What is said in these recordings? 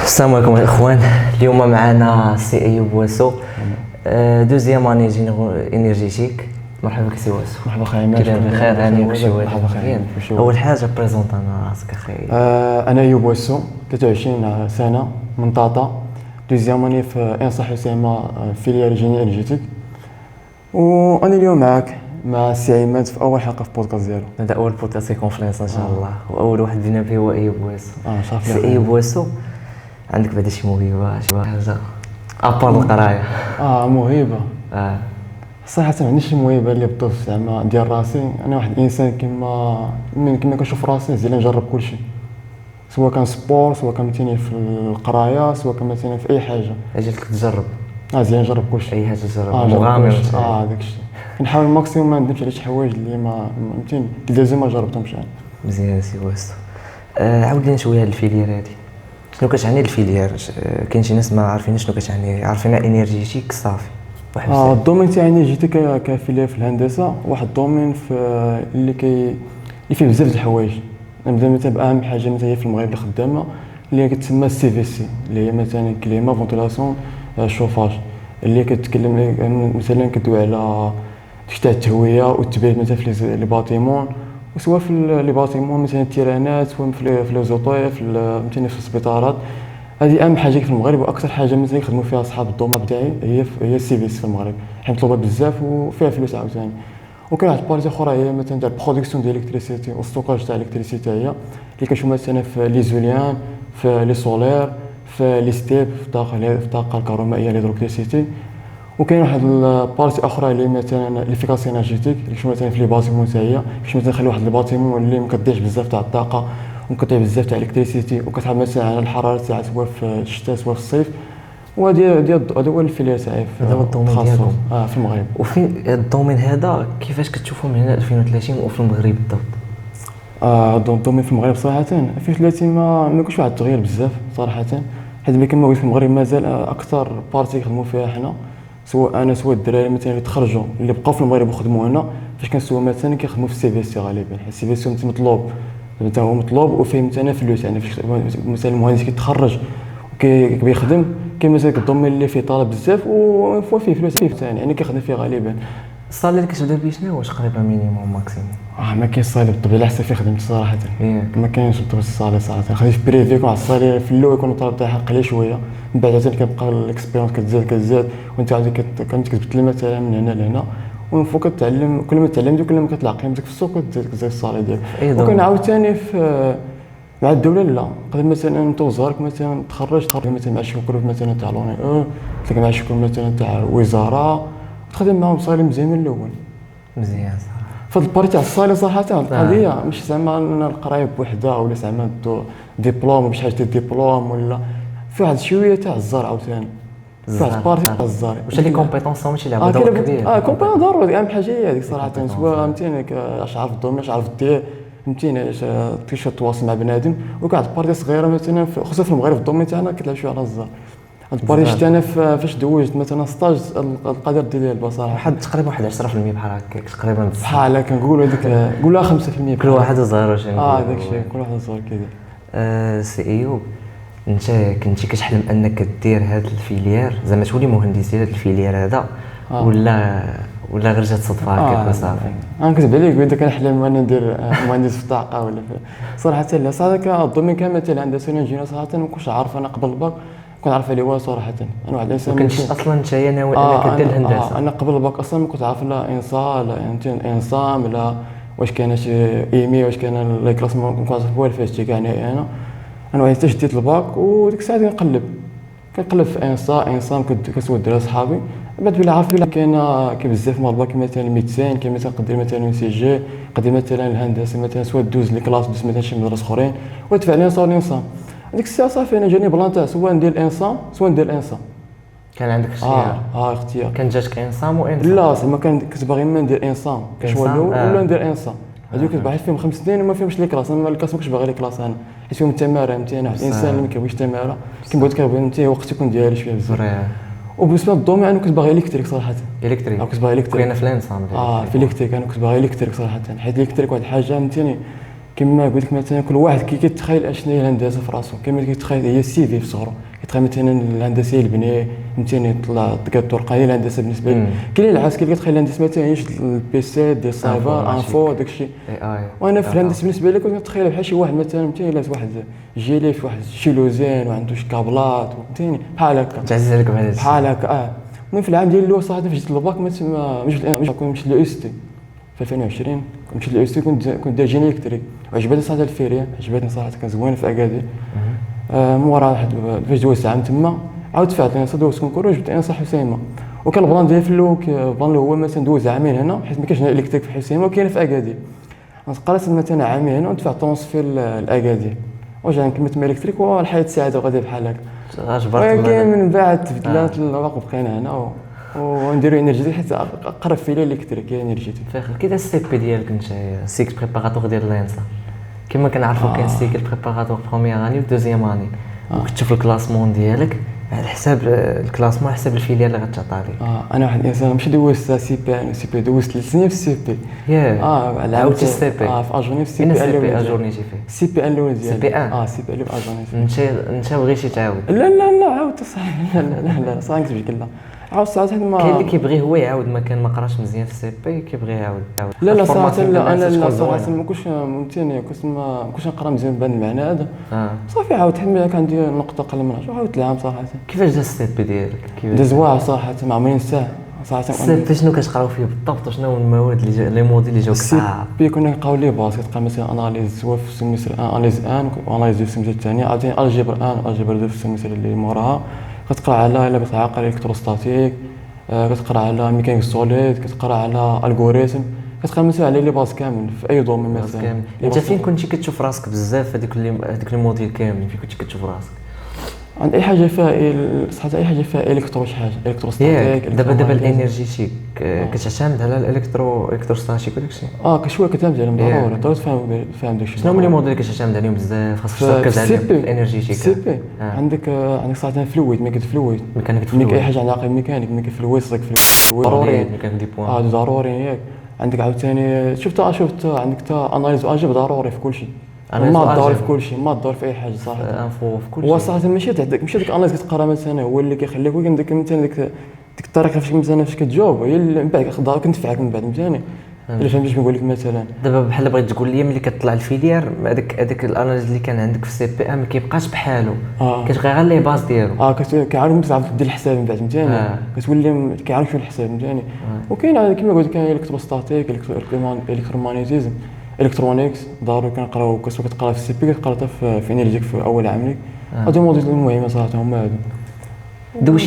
السلام عليكم الاخوان. اليوم معنا سي ايوب واسو، دوزيام اني انرجيتيك. مرحبا بك سي واسو. مرحبا خير عماد. كي بخير هانيك شي مرحبا خير. اول حاجه بريزونط انا راسك اخي. انا ايوب واسو 23 سنه من طاطا، دوزيام اني في انصح اسامه فيليال جيني انرجيتيك، وانا اليوم معك مع سي عماد في اول حلقه في بودكاست ديالو. هذا اول بودكاست كونفرنس ان شاء الله، واول واحد بدينا به هو ايوب واسو. صافي سي ايوب واسو، عندك بعدا شي موهبه شي حاجه ابار القرايه؟ موهبه. صراحه ما عنديش شي موهبه اللي بالضبط زعما ديال راسي. انا واحد الانسان كما كنشوف راسي زعما نجرب كلشي، سواء كان سبور، سواء كان مثلا في القرايه، سواء كان مثلا في اي حاجه. اجلك تجرب زين نجرب كلشي، اي حاجه تجرب. مغامر داكشي. كنحاول الماكسيموم ما ندمش على شي حوايج اللي ما فهمتيني اللي لازم ما جربتهمش. مزيان سي واسو. عاود لينا شويه على الفيليير هذه، شنو كتعني الفيليير؟ كاين شي ناس ما عارفين شنو كتعني، عارفينها انرجيتيك صافي. الدومين تاع انرجيتيك كفيليير في الهندسه واحد الدومين في اللي فيه بزاف د الحوايج. نبدا مثلا باهم حاجه مثلا في المغرب اللي خدامه اللي هي كتسمى السي في سي، اللي هي مثلا كليما فونتيلاسيون شوفاج، اللي كتكلم مثلا كدوي على تاع التهويه والتبريد مثلا في لي باتيمون، وسواء في لي باتيمون مثلا التيرانات، سواء في لي زوطيف مثلا في السبيطارات. هذه اهم حاجه في المغرب، واكثر حاجه مثلا يخدموا فيها اصحاب الدومين بتاعي هي السي في سي في المغرب، حيت مطلوبه بزاف وفيها فلوس عاوتاني. وكاين واحد البارتي اخرى هي مثلا تاع البرودكسيون ديال الالكتريسيتي والستوكاج تاع الالكتريسيتي، هي اللي كنشوف مثلا في لي زوليان، في لي سولير، في لي ستيب، في الطاقه الكهرومائيه الهيدروكتريسيتي. وكاين واحد البارتي اخرى اللي مثلا ليفيكاسي انرجيتيك، اللي كنشوف مثلا في لي باتيمون حتى هي باش مثلا نخلي واحد الباتيمون اللي ما كديرش بزاف تاع الطاقه وكتعطي بزاف تاع الالكتريسيتي وكتحافظ مثلا على الحراره تاعها سواء في الشتاء سواء في الصيف. هذا هو الفيليير تاعي، هذا هو الدومين ديالكم في المغرب. وفي الدومين هذا كيفاش كتشوفوا من هنا 2030 وفي المغرب بالضبط؟ الدومين في المغرب صراحه 2030 ما كاينش واحد التغيير بزاف صراحه، حيت ملي كما قلت في المغرب مازال اكثر بارتي يخدموا فيها حنا، سواء انا سواء الدراري مثلا اللي تخرجوا اللي بقاو في المغرب وخدموا هنا، فاش كنسوا مثلا كيخدموا في السي في سي غالبا، حيت السي في سي مطلوب مثلا، هو مطلوب وفيه مثلا فلوس. يعني مثلا المهندس كيتخرج وكيبغي يخدم، كاين مثلا الدومين اللي فيه طلب بزاف وفيه فلوس ثاني، يعني كيخدم فيه غالبا. الصالير اللي كتبدا به شنو واش تقريبا مينيموم ماكسيموم؟ ما كاين الصالير بالطبيعه على حسب فين خدمت صراحه. ما كاينش بالطبيعه الصالير صراحه. خديت في بريفي يكون على الصالير في الاول يكون الطلب تاعها قليل شويه، من بعد حتى كتبقى الاكسبيرونس كتزاد وانت عاد كتبدل مثلا من هنا لهنا، ومن فوق كتعلم. كل ما تعلمتي كل ما كتلاقي نفسك في السوق كتزيد الصالير ديالك. وكان عاوتاني في مع الدوله لا قدر مثلا انت وزارك مثلا تخرج مثلا مع شي كروب مثلا تاع لوني تلاقي مع شي كروب مثلا تاع وزاره تخدم معاهم صالير مزيان من الاول. مزيان صراحه. فهاد البارتي تاع الصالير صراحه القضيه مش زعما القرايه بوحدها ولا زعما ديبلوم باش حاجه ديبلوم، ولا في واحد شويه تاع الزار عاوتاني، في واحد البارتي تاع الزار. واش لي كومبيتونس ماشي لعبه دور كبير؟ كومبيتونس ضروري، اهم حاجه هي هذيك صراحه، سواء فهمتيني اش عارف الدومين اش عارف دير، فهمتيني كيفاش تتواصل مع بنادم. وكاع البارتي صغيره مثلا خصوصا في المغرب الدومين تاعنا كتلعب شويه على الزار. البارتي شفت انا فاش دوزت مثلا ستاج القدر ديال بصراحه واحد تقريبا 10% بحال هكاك تقريبا، بحال هكا نقولوا هذيك قولها 5% كل واحد صغير واش داك الشيء كل واحد صغير كيدير. سي ايوب، انت كنتي كتحلم انك دير هذا الفيليير زعما تولي مهندس ديال هذا الفيليير هذا ولا غير جات صدفه هكاك وصافي؟ انا كنت عليك قلت كنحلم انا ندير مهندس في الطاقه ولا صراحه لا. صراحه الدومين كامل تاع الهندسه والانجينير صراحه ما كنتش عارف انا قبل الباك، كنت عارف عليه والو صراحه. انا واحد الانسان ما كنتش اصلا نتايا ناوي انك دير الهندسه. انا قبل الباك اصلا ما كنت عارف لا انصا لا انصام لا واش كاين شي ايمي واش كاين لا كلاس، ما كنت عارف والو فاش كاع انا واحد حتى شديت الباك وديك الساعه كنقلب في انصام كنسول الدراري صحابي. بعد بلا عارف بلا كاين بزاف مع الباك مثلا ميدسين، كاين مثلا قدير مثلا سي جي، قدير مثلا الهندسه مثلا سواء دوز لي كلاس دوز مثلا شي مدرسه اخرين وتدفع لي صار الانصام. هذيك الساعه صافي انا جاني بلان تاع سواء ندير الانصام سواء ندير الانصام. كان عندك اختيار؟ اختيار. كان جاتك انصام وانصام؟ لا زعما كنت باغي اما ندير انصام كشوا الاول ولا ندير انصام. هذوك كنت باغي فيهم 5 سنين وما فيهمش لي كلاس. انا الكلاس ما كنتش باغي لي كلاس، انا حيت فيهم التماره. فهمتي انا واحد الانسان اللي ما كيبغيش التماره، كنبغي وقت يكون ديالي شويه بزاف. وبالنسبه للدومين انا كنت باغي الكتريك صراحه. الكتريك كنت باغي الكتريك. كاينه في الانصام في الكتريك انا كنت باغي الكتريك صراحه، حيت الكتريك واحد الحاجه فهمتيني كما قلت لك مثلا كل واحد كيتخيل اشنو هي الهندسه في راسو، كما كيتخيل هي السي في صغرو، كيتخيل مثلا الهندسه هي البناء مثلا يطلع الطرقه هي الهندسه بالنسبه لي. كاين اللي العسكري كيتخيل الهندسه مثلا هي البيسي ديال السايبر انفو داكشي. وانا في الهندسه بالنسبه لي كنت كنتخيل بحال شي واحد مثلا لابس واحد جيلي في واحد شيلوزين وعنده شي كابلات فهمتيني بحال هكا تعزز عليك بحال هكا. المهم في العام ديال الاول صراحه فاش جيت للباك كنت مشيت لو اس تي في 2020 كنت مشيت لو اس تي كنت داير جيني الكتريك وعجبتني صراحه الفيريا عجبتني صراحه كان زوينه في اكادير. مورا واحد فاش دوزت عام تما عاود دفعت لي دوزت كونكور وجبت انا صح حسيمه. وكان البلان ديالي في الاول البلان هو مثلا دوز عامين هنا حيت ما كاينش الكتريك في حسيمه وكاين في اكادير. قررت مثلا عامين هنا ودفعت ترونسفير لاكادير ورجع كملت مع الكتريك والحياه سعيده وغادي بحال هكا. ولكن من بعد تبدلات الواقع بقينا هنا ونديرو انرجيتيك حيت قرب فيا الكتريك هي انرجيتيك. فاخر كي داز السي بي ديالك انت سيكل بريباراتور ديال لينسا كما كنعرفوا كاين سيكل بريباراتور بروميير اني و دوزيام اني وكتشوف الكلاسمون ديالك على حساب الكلاسمون على حساب الفيليال اللي غتعطى لك. انا واحد الانسان ماشي دوزت سي بي دوزت 3 سنين في السي بي. عاودت السي بي في اجوني في السي بي السي بي اجورنيتي فيه السي بي الاول ديالي سي بي سي بي الاول اجونيتي. انت بغيتي تعاود؟ لا عاودت صحيح لا صراحه نكتب لك لا عاود صراحه ما كاين اللي كيبغي هو يعاود ما كان ما قراش مزيان في السي بي كيبغي يعاود لا صراحه لا انا لا صراحه ما كنتش فهمتيني ما كنتش نقرا مزيان بهذا المعنى هذا. صافي عاودت حيت كان عندي نقطه قل من 10 عاودت العام صراحه. كيفاش داز السي بي ديالك؟ داز واعر صراحه ما عمرني ننساه صراحه. السي بي شنو كتقراو فيه بالضبط وشنو المواد اللي لي موديل اللي جاوك صعاب؟ السي بي كنا نقراو لي باس كتلقى مثلا اناليز سوا في السيمستر اناليز ان واناليز في السيمستر الثاني عاوتاني الجبر ان والجبر 2 في السيمستر اللي موراها. كتقرا على الا بتعقل الكتروستاتيك كتقرا على ميكانيك سوليد كتقرا على الغوريثم كتقرا مثلا على لي باس كامل في اي دومين مثلا. انت فين كنتي كتشوف راسك بزاف هذوك لي موديل كاملين فين كنتي كتشوف راسك؟ عند اي حاجه فيها صراحه اي حاجه فيها الكترو شي حاجه الكتروستاتيك. دابا الانرجيتيك كتعتمد على الكتروستاتيك وداك الشيء. كشويه كتعتمد عليهم ضروري تفهم داك الشيء. شنو هما لي موديل اللي كتعتمد عليهم بزاف خاصك تركز عليهم الانرجيتيك؟ سي بي عندك صراحه فلويد ميكانيك اي حاجه عندها ميكانيك فلويد صدق فلويد ضروري ميكانيك دي بوين ضروري ياك. عندك عاوتاني شفت عندك اناليز واجب ضروري في كل شيء. ما تدور في كل شيء ما تدور في اي حاجه صراحه انفو في كل شيء. هو صراحه ماشي داك اناليز كتقرا مثلا هو اللي كيخليك ولكن ديك مثلا ديك الطريقه فاش كتجاوب هي اللي من بعد كتنفعك من بعد فهمتيني. الا فهمتي شنو نقول لك مثلا دابا بحال بغيت تقول لي ملي كتطلع الفيليير هذاك الاناليز اللي كان عندك في السي بي ما كيبقاش بحالو كتبقى غير لي باز ديالو كيعاونك تعرف دير الحساب من بعد فهمتيني. كتولي كيعاونك شنو الحساب فهمتيني. وكاين كما قلت كاين الكتروستاتيك الكترومغنيتيزم الكترونيكس ضروري كنقراو كتقرا في السي بي كتقرا حتى في انرجيك في اول عام ليك. هادو المواضيع المهمه صراحه هما هادو.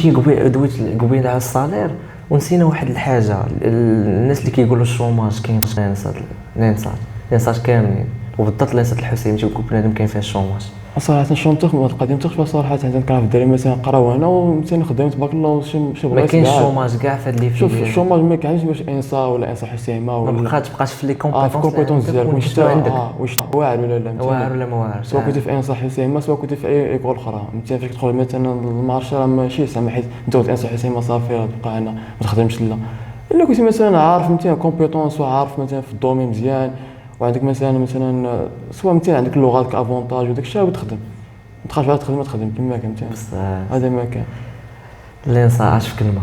دويت قبيل على الصالير ونسينا واحد الحاجه الناس اللي كيقولوا الشوماج كاين في لينسات كاملين وبالضبط لينسات الحسين تيقول بنادم كاين فيها الشوماج. صراحه الشونطخ القديم تخفى صراحه عندنا كنعرف الدراري مثلا قراو هنا ومثلا خدامين تبارك الله شي بغا ما كاينش الشوماج كاع في هاد لي شوف الشوماج ما كاينش باش انسا ولا انسا حسيمه ولا ما تبقاش في لي كومبيتونس ديالك واش واعر ولا لا واعر ولا ما واعرش سواء كنت في انسا حسيمه سواء كنت في اي ايكول اخرى مثلا فاش تدخل مثلا المارشا راه ماشي سامح حيت انت انسا حسيمه صافي تبقى هنا ما تخدمش الا كنت مثلا عارف مثلا كومبيتونس وعارف مثلا في الدومين مزيان وعندك مثلا سواء مثلا عندك اللغات كافونتاج وداك الشيء وتخدم ما تخافش على تخدم كما كان هذا ما كان. لينسا اش في كلمه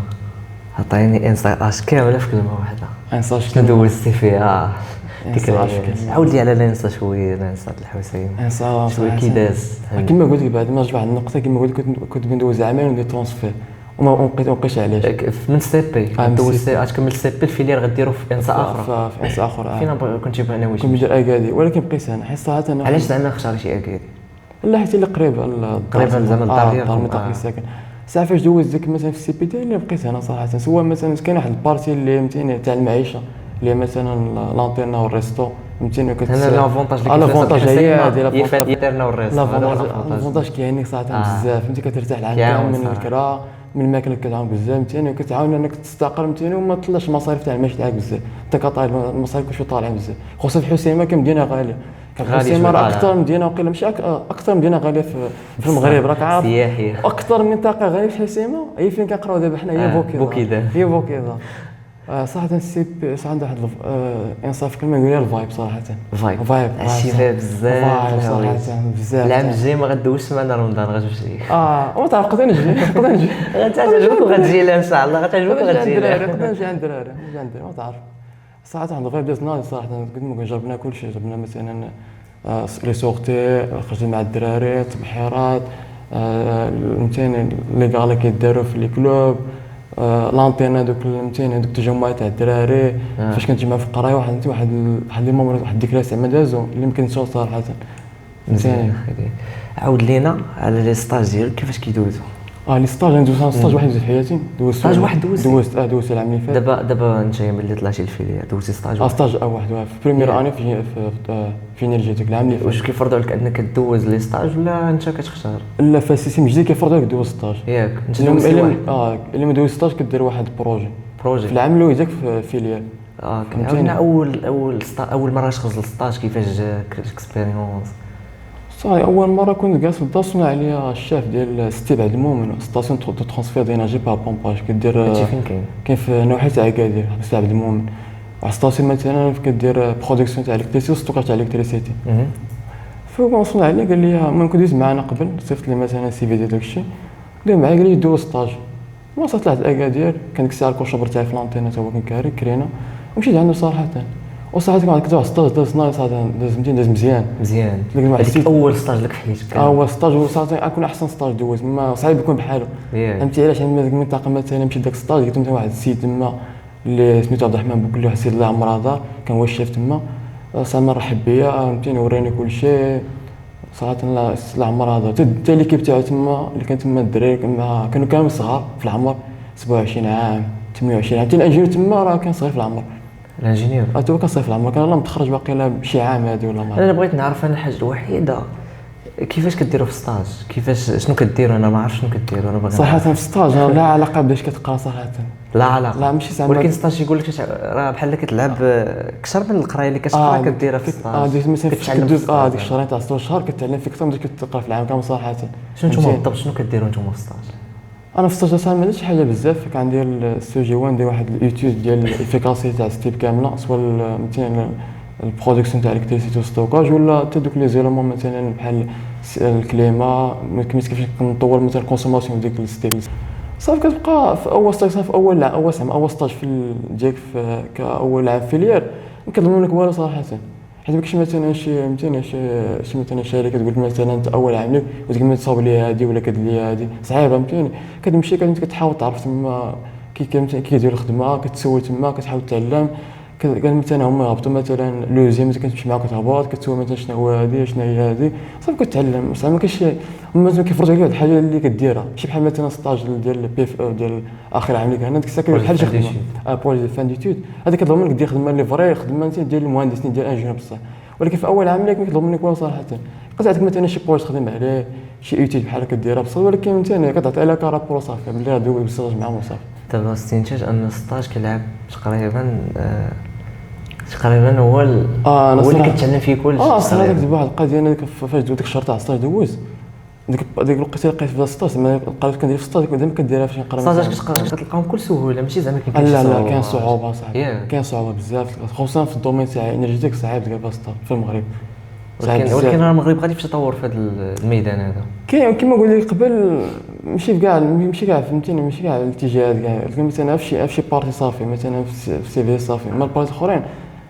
عطيني انسا اش كامله في كلمه واحده. انسا شنو دوزتي فيها ديك عاود لي على لينسا شويه لينسا الحسين انسا شويه كي داز كما قلت لك بعد ما رجع واحد النقطه كما قلت كنت ندوز عامين وندير ترونسفير وما بقيتش علاش من سي بي دوز كمل سي بي الفيليير غديروا في انسا اخرى في انسا اخرى فين كنتي ناوي كنت ندير اكادي ولكن بقيت انا حيت صراحه انا علاش زعما اختاريتي اكادي؟ لا حيت اللي قريب زعما الدار ديالك المنطقه اللي ساكن ساعه فاش دوزت ديك مثلا في السي بي تي اللي بقيت هنا صراحه سواء مثلا كاين واحد البارتي اللي فهمتيني تاع المعيشه اللي مثلا لانتينا والريستو فهمتيني انا لافونتاج اللي لافونتاج هي هذه لافونتاج والريستو لافونتاج كيعني صراحه بزاف فهمتي كترتاح العام من الكرا من الماكله كتعاون بزاف فهمتيني وكتعاون انك تستقر فهمتيني وما تطلعش المصاريف تاع المعيشه تاعك بزاف انت كطالب المصاريف كلشي طالعين بزاف خصوصا في حسيمه كمدينه غاليه حسيمه راه اكثر مدينه وقيله ماشي اكثر مدينه غاليه في المغرب راك عارف سياحيه اكثر منطقه غاليه في حسيمه هي فين كنقراو دابا حنا هي بوكيدا هي بوكيدا صراحه السي بي صراحه عنده واحد انصاف كلمه نقول لها الفايب صراحه. فايب الشباب بزاف صراحه بزاف. العام الجاي ما غدوزش معنا رمضان غتمشي ما تعرف نقدر نجي غتعجبك وغتجي لها ان شاء الله غتعجبك وغتجي لها. نقدر نجي عند الدراري ما تعرف صراحه عنده الفايب ديال ناضي صراحه. قد ما جربنا كل شيء جربنا مثلا لي سورتي خرجنا مع الدراري تبحيرات مثلا لي كاع اللي كيداروا في لي كلوب لانتين هذوك مثلا هذوك التجمعات تاع الدراري فاش كنتجمعوا في القرايه واحد لي مومون واحد الذكريات زعما دازو اللي ما كنساوش صراحه. مزيان عاود لينا على لي ستاج ديالك كيفاش كيدوزو. لي ستاج ندوز ستاج واحد في حياتي ستاج واحد دوزت العام اللي فات. دابا انت ملي طلعتي الفيليا دوزتي ستاج ستاج واحد في بريمير اني في انرجيتيك العام اللي فات. واش كيفرضوا عليك انك دوز لي ستاج ولا انت كتختار؟ لا في السيستم الجديد كيفرضوا عليك دوز ستاج ياك انت دوزتي واحد اللي ما دوز ستاج كدير واحد بروجي في العام الاول ديالك في فيليال. كنعاودنا اول مره تخرج للستاج كيفاش جاك اكسبيريونس؟ صافي اول مره كنت جالس في صنع عليا الشاف ديال ستيب عبد المؤمن ستاسيون دو ترانسفير ديناجي با بومباج كدير. هادشي فين كاين في نواحي تاع اكادير ستيب عبد المؤمن. واحد ستاسيون مثلا كدير برودكسيون تاع الكتريسيتي وستوكاج تاع الكتريسيتي. فهو صنع عليا قال لي ما كنت دوز معنا قبل صيفط لي مثلا سي في ديال داكشي قال معايا قال لي دوز ستاج. ما صات طلعت اكادير كان ديك الساعه الكوشبر تاعي في لانتينا تا هو كان كرينا ومشيت عنده صراحه. وصراحه كنت واحد ستاج داز نايس صراحه داز مزيان. هذيك اول ستاج لك في حياتك. اول ستاج وصراحه اكون احسن ستاج دوز ما صعيب يكون بحاله. فهمتي علاش عندما ديك المنطقه مثلا مشيت داك ستاج لقيت مثلا واحد السيد تما اللي سميتو عبد الرحمن بوكلي واحد السيد الله عمره دار كان هو الشيف تما صراحه رحب بيا فهمتيني وراني كل شيء صراحه الله عمره دار. حتى ليكيب تاعو تما اللي كان تما الدراري كانوا كامل صغار في العمر 27 عام 28 عام. حتى الانجينيور تما راه كان صغير في العمر. الانجينيور تو كان صغير في العمر كان الله متخرج باقي لا بشي عام هادي ولا ما. انا بغيت نعرف انا الحاجه الوحيده كيفاش كديروا في ستاج كيفاش شنو كديروا. انا ما عرفتش شنو كديروا. انا باغي صراحه في ستاج لا علاقه بداش كتقرا صراحه لا علاقه لا ماشي زعما. ولكن ستاج يقول لك راه بحال كتلعب اكثر من القرايه اللي كتقرا كديرها في ستاج. ديك مثلا كدوز ديك الشهرين تاع 6 شهور كتعلم فيك اكثر من كتقرا في العام كامل صراحه. شنو نتوما بالضبط شنو كديروا نتوما في ستاج؟ انا في ستاج صراحه ما درتش حاجه بزاف. كان عندي السي جي 1 ندير واحد الايتود ديال الافيكاسيتي تاع ستيب كامله سواء مثلا البرودكسيون تاع الكتريسيتي وستوكاج ولا حتى دوك لي زيلومون مثلا بحال الكليما كيفاش نطور مثلا الكونسوماسيون ديك الستيب. صافي كتبقى في اول ستاج في اول ستاج في ديالك كاول عام فيليير ما كنضمن لك والو صراحه. حيت ماكاينش مثلا شي مثلا شركه تقول لك مثلا انت اول عام لك وتقول لي تصاوب لي هذه ولا كدير لي هذه صعيبه فهمتيني. كتمشي كتحاول تعرف تما كيدير الخدمه كتسوي تما كتحاول تعلم. قال مثلا هما يهبطوا مثلا لوزيام كتمشي معاك تهبط كتسوي مثلا شنو هو هذه شنو هي هذه صافي كتعلم. صافي ما كاينش مثلا كيفرضوا عليك واحد الحاجه اللي كديرها ماشي بحال مثلا ستاج ديال بي اف او ديال اخر عام لك هنا ديك الساعه بحال شي خدمه بروجي ديال فان ديتود هذاك كتضمن لك دير خدمه اللي فري خدمه ديال المهندس ديال انجينيور بصح. ولكن في اول عام لك ما كيضمن لك والو صراحه. كتعطيك مثلا شي بروجي تخدم عليه شي ايتيد بحال كديرها بصح ولكن مثلا كتعطي لك رابور صافي بلي غادي تستاج معاهم وصافي. دابا استنتاج ان الستاج كيلعب تقريبا هو اللي كتعلم فيه كلشي. صراحه ديك واحد القضيه انا فاش دوز ديك الشهر تاع ستاج دوز ديك الوقيته لقيت في ستاج زعما لقيت كندير في ستاج ديما كديرها فاش نقرا ستاج كتلقاهم بكل سهوله ماشي زعما كاين لا كاين صعوبه صاحبي كاين صعوبه بزاف خصوصا في الدومين تاع انرجيتيك صعيب تلقى ستاج في المغرب. ولكن راه المغرب غادي في تطور في هذا الميدان هذا. كاين كما قلت لك قبل ماشي كاع فهمتيني ماشي كاع الاتجاهات كاع مثلا في شي بارتي صافي مثلا في سي في صافي ما البارتي الاخرين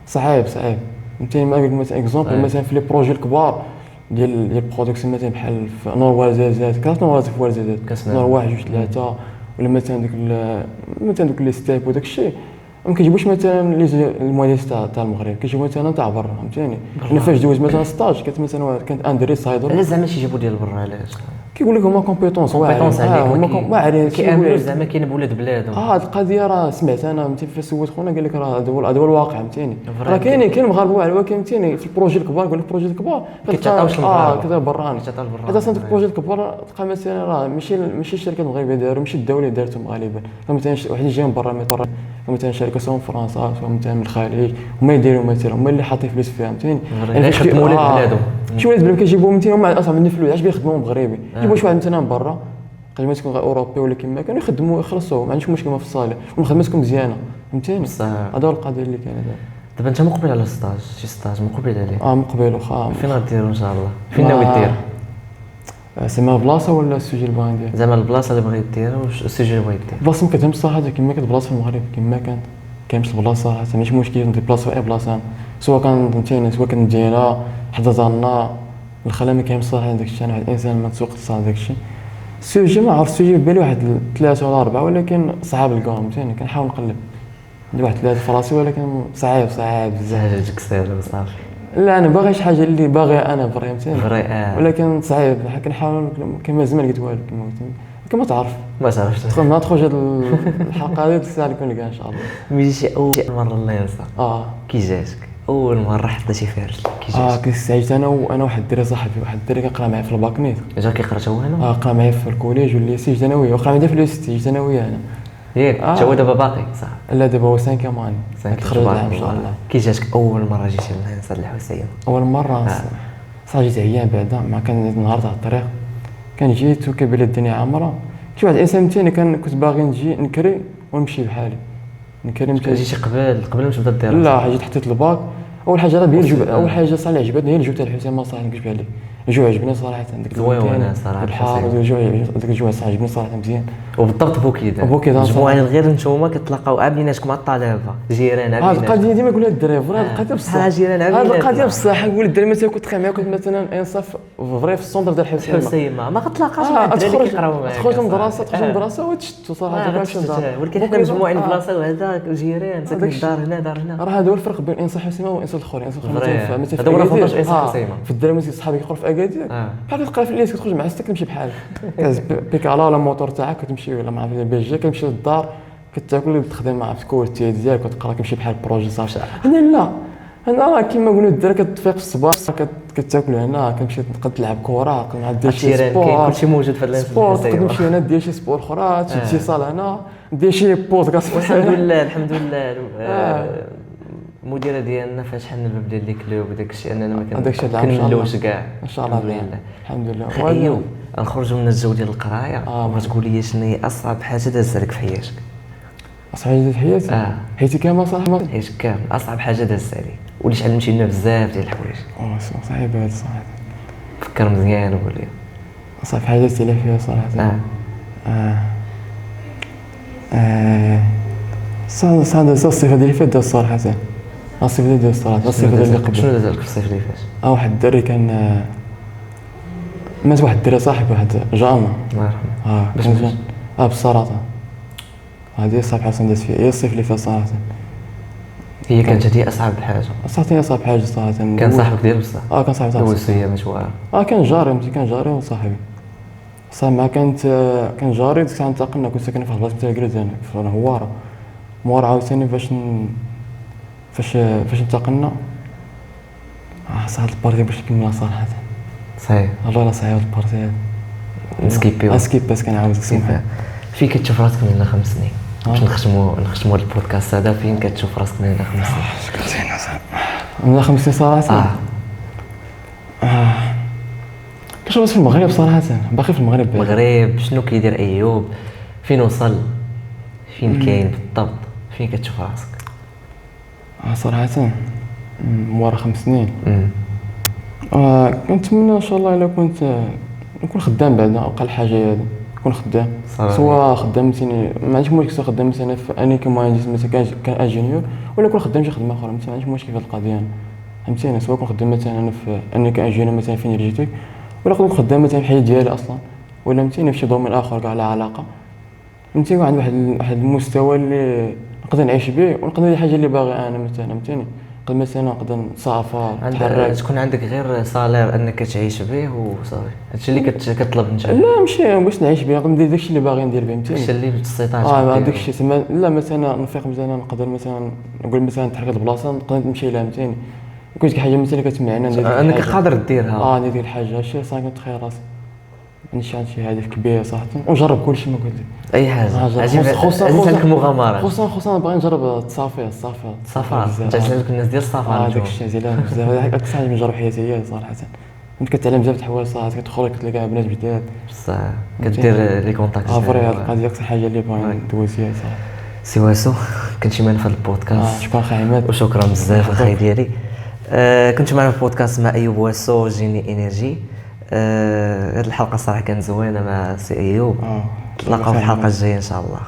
صعيب فهمتيني. ما نقول مثلا اكزومبل مثلا في لي بروجي الكبار ديال برودكسيون مثلا بحال في نور وازازات كانت نور في وازازات نور 1 2 3 ولا مثلا دوك لي ستيب وداك الشيء ما كيجيبوش مثلا الموديل تاع المغرب كيجيبوا مثلا تاع برا فهمتيني. انا فاش دوز مثلا ستاج كانت ان دري سايدر علاش زعما يجيبوا ديال برا علاش كيقول لك هما كومبيتونس هما واعرين كيامنوا زعما كاين بولاد بلادهم. هاد القضيه راه سمعت انا فهمتي فاش سولت خونا قال لك راه هذا هو الواقع فهمتيني. راه كاين مغاربه واعرين فهمتيني في البروجي الكبار يقول لك البروجي الكبار كيتعطاوش المغاربه كذا براني هذا اصلا البروجي الكبار تلقى مثلا راه ماشي الشركات المغربيه داروا ماشي الدوله دارتهم غالبا مثلا واحد جاي من برا مثلا شركه سواء من فرنسا سواء مثلا من الخليج هما يديروا مثلا هما اللي حاطين فلوس فيها فهمتيني. يعني يخدموا ولاد بلادهم شي ولاد بلادهم كيجيبوهم مثلا هما اصلا من الفلوس علاش بيخدموا مغربي يجيبوا شي واحد مثلا من برا قد ما تكون اوروبي ولا كيما كانوا يخدموا يخلصوا ما عندهمش مشكل في الصالح والخدمه تكون مزيانه فهمتيني. بصح هذا هو القضيه اللي كاينه دابا انت مقبل على ستاج، شي ستاج مقبل عليه، مقبل واخا. فين غديرو ان شاء الله؟ فين ناوي دير؟ سما بلاصه ولا السوجي اللي باغي ندير؟ زعما البلاصه اللي بغيت ديرها واش السوجي اللي بغيت دير؟ بلاصه ما كتهمش صراحه كما كانت بلاصه في المغرب كما كانت كاينش البلاصه صراحه ماشي مشكل ندير بلاصه في اي بلاصه سواء كان فهمتيني سواء كان مدينه حدا دارنا الخلا ما كاينش صراحه داك الشيء. انا واحد الانسان ما تسوق صراحه داك الشيء. السوجي ما عرفت السوجي بالي واحد 3 ولا 4 ولكن صعاب الكاع فهمتيني كنحاول نقلب عندي واحد 3 في راسي ولكن صعيب بزاف. زهجك ساهله بصافي. لا انا باغي شي حاجه اللي باغي انا فهمتيني فري ولكن صعيب كنحاول كما زمان قلت والو كما تعرف ما تعرفش تدخل ما تخرج هاد الحلقه هذه تسال لكم كاع ان شاء الله. ملي شي اول مره الله ينسى كي جاتك اول مره حطيتي فيها رجلك كي جاتك؟ كنت استعجلت انا واحد الدري صاحبي واحد الدري كنقرا معاه في الباكنيت. جا كيقرا حتى هو هنا؟ قرا معايا في الكوليج والليسي جيت انا وياه وقرا معايا في الليسي جيت انا وياه انا. ياك حتى هو دابا باقي صح؟ لا دابا هو 5 كمان تخرج ان شاء الله. كي جاتك اول مره جيتي لهنا صاد الحسين؟ اول مره صح جيت عيان بعدا ما كان نهار تاع الطريق كان جيت وكبل الدنيا عامره كي واحد الانسان ثاني كنت باغي نجي نكري ونمشي بحالي نكري مشى. جيتي قبل ما تبدا الدراسه؟ لا جيت حطيت الباك اول حاجه هي الجو. اول حاجه صح اللي عجبتني هي الجو تاع الحسين ما صراحه نكذب عليك الجو عجبني صراحه ديك زوينه صراحه البحر ديك الجو صراحه عجبني صراحه مزيان. وبالضبط بوكيدا مجموعه غير نتوما كتلاقاو عابيناتكم مع الطلبه جيران عابينات. هذه القضيه ديما نقولها الدراري فري القضيه بصح جيران عابينات. هذه القضيه بصح نقول الدراري مثلا كنت تخيل معايا كنت مثلا انصاف فري في السونتر ديال الحسين ما كتلاقاش مع الدراري اللي كيقراو معاك. تخرج من المدرسه وتشتو صراحه ولكن حنا مجموعين بلاصه وهذا جيران ساكنين دار هنا راه هذا هو الفرق بين انصاف حسيمه وانصاف الاخرين. مثلا هذا هو فضلش انصاف حسيمه في الدراري مثلا صحابي كيقراو في اكادير بحال كتقرا في الليل كتخرج مع ستك تمشي بحالك كاز بيكالا ولا موتور تاعك كتمشي ولا مع البيجي كتمشي للدار كتاكل تخدم مع الكورتي ديالك وتقرا كتمشي بحال البروجي صافي. انا لا انا كيما نقولوا الدراري كتفيق في الصباح كتاكل هنا كنمشي نقد تلعب كره مع دير شي سبور كاين كلشي موجود في السبور كنمشي هنا دير شي سبور اخرى تشد شي صال هنا دير شي بوز الحمد لله المديره ديالنا فاش حنا الباب ديال لي كلوب وداك الشيء اننا ما كنملوش كاع ان شاء الله الحمد لله. ايوا نخرجوا من الجو ديال القرايه وتقول لي شنو هي اصعب حاجه دازت لك في حياتك؟ اصعب حاجه في حياتي حياتي كامل صراحه حياتك كامل اصعب حاجه دازت عليك وليت علمتي لنا بزاف ديال الحوايج. صعيب هذا صراحه فكر مزيان وقول لي اصعب حاجه دازت عليا فيها صراحه صراحه الصيف ديالي فات داز صراحه الصيف ديال الصراحه الصيف ديال اللي قبل. شنو داز لك في الصيف اللي فات؟ واحد الدري كان مات واحد الدري صاحبي واحد جانا الله يرحمه بالسرطان. هذه صعب حاجه دازت فيها هي الصيف اللي فات صراحه. هي كانت هذه اصعب حاجه صراحه هي اصعب حاجه صراحه. كان صاحبك ديال بصح؟ كان صاحبي دوزتو ايام مشوار. كان جاري وصاحبي صح ما كان جاري كنت انتقلنا كنت ساكن في واحد البلاصه تاع كريزان في الهواره مور عاوتاني فاش انتقلنا صعد البارتي باش نكملها صراحه صحيح والله لا صعيب البارتي هذا اسكيب بس كنعاود نسمعها. فين كتشوف راسك من هنا 5 سنين؟ باش نختموا هذا البودكاست هذا فين كتشوف راسك من هنا 5 سنين؟ شكرا اصاحبي من 5 سنين صراحه كنشوف راسي في المغرب صراحه باقي في المغرب شنو كيدير ايوب فين وصل فين كاين بالضبط فين كتشوف راسك؟ صراحه مورا 5 سنين كنتمنى ان شاء الله الا كنت نكون خدام بعدا وقع الحاجه هذه نكون خدام سواء خدام مثلا ما عنديش مشكل خدام مثلا في اني كمهندس مثلا كانجينيور ولا نكون خدام شي خدمه اخرى ما عنديش مشكل في القضيه فهمتيني سواء كنت خدام مثلا انا في اني كانجينيور مثلا في انرجيتيك ولا نكون خدام مثلا في الحياه ديالي اصلا ولا فهمتيني في شي دومين اخر كاع لا علاقه فهمتيني عند واحد المستوى اللي نقدر نعيش به ونقدر ندير الحاجه اللي باغي انا مثلا فهمتيني نقدر مثلا نقدر نسافر نتحرك تكون عندك غير صالير انك تعيش به وصافي هادشي اللي كتطلب انت. لا ماشي باش نعيش به نقدر ندير داكشي اللي باغي ندير به فهمتيني داكشي اللي تستطيع داكشي لا مثلا نفيق مثلا نقدر مثلا نقول مثلا نتحرك البلاصه نقدر نمشي لها فهمتيني كنت شي حاجه مثلا كتمنعني ندير انك قادر ديرها ندير الحاجه هادشي صافي كنتخيل راسي عندي شي هدف كبير صراحه ونجرب كلشي ما قلت لك اي حاجه عزيز عليك المغامرات خصوصا باغي نجرب السفر جالس لك الناس ديال السفر داك الشيء زين بزاف اكثر حاجه نجرب حياتي هي صراحه كنت كتعلم بزاف د الحوايج صراحه كتخرج كتلقى بنات جداد بصح كدير لي كونتاكت فري هاد القضيه اكثر حاجه اللي باغي ندوز فيها صراحه. سي واسو كنتي معنا في هذا البودكاست. شكرا اخي عماد. وشكرا بزاف اخي ديالي. كنت معنا في البودكاست مع ايوب واسو جيني انرجي. هذه الحلقه صراحه كانت زوينه مع سي ايوب. نتلاقاو في الحلقه الجايه ان شاء الله.